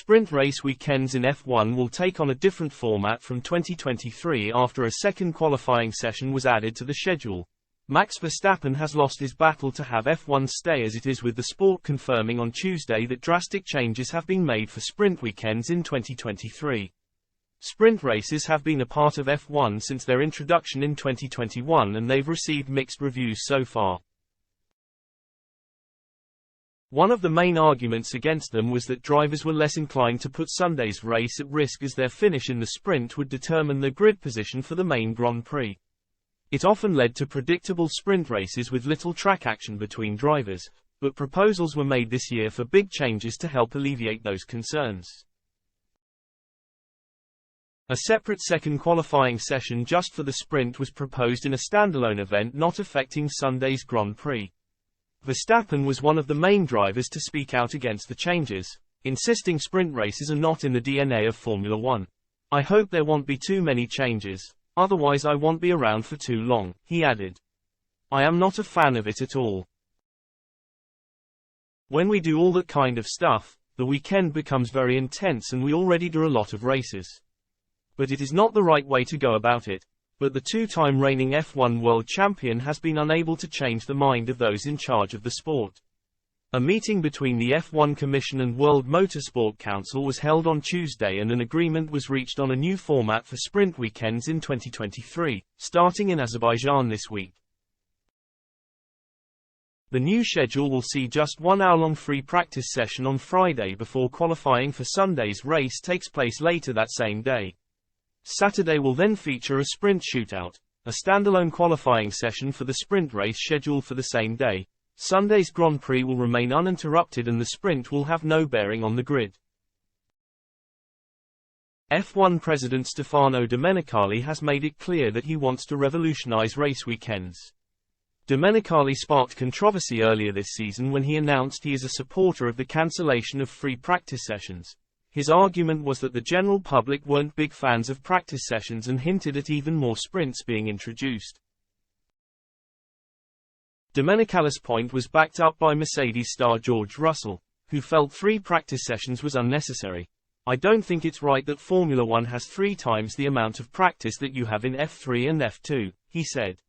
Sprint race weekends in F1 will take on a different format from 2023 after a second qualifying session was added to the schedule. Max Verstappen has lost his battle to have F1 stay as it is, with the sport confirming on Tuesday that drastic changes have been made for sprint weekends in 2023. Sprint races have been a part of F1 since their introduction in 2021, and they've received mixed reviews so far. One of the main arguments against them was that drivers were less inclined to put Sunday's race at risk, as their finish in the sprint would determine the grid position for the main Grand Prix. It often led to predictable sprint races with little track action between drivers, but proposals were made this year for big changes to help alleviate those concerns. A separate second qualifying session just for the sprint was proposed in a standalone event not affecting Sunday's Grand Prix. Verstappen was one of the main drivers to speak out against the changes, insisting sprint races are not in the DNA of Formula One. "I hope there won't be too many changes, otherwise I won't be around for too long," he added. "I am not a fan of it at all. When we do all that kind of stuff, the weekend becomes very intense, and we already do a lot of races. But it is not the right way to go about it." But the two-time reigning F1 world champion has been unable to change the mind of those in charge of the sport. A meeting between the F1 Commission and World Motorsport Council was held on Tuesday, and an agreement was reached on a new format for sprint weekends in 2023, starting in Azerbaijan this week. The new schedule will see just 1 hour-long free practice session on Friday before qualifying for Sunday's race takes place later that same day. Saturday will then feature a sprint shootout, a standalone qualifying session for the sprint race scheduled for the same day. Sunday's Grand Prix will remain uninterrupted, and the sprint will have no bearing on the grid. F1 President Stefano Domenicali has made it clear that he wants to revolutionize race weekends. Domenicali sparked controversy earlier this season when he announced he is a supporter of the cancellation of free practice sessions. His argument was that the general public weren't big fans of practice sessions, and hinted at even more sprints being introduced. Domenicali's point was backed up by Mercedes star George Russell, who felt 3 practice sessions was unnecessary. "I don't think it's right that Formula One has 3 times the amount of practice that you have in F3 and F2, he said.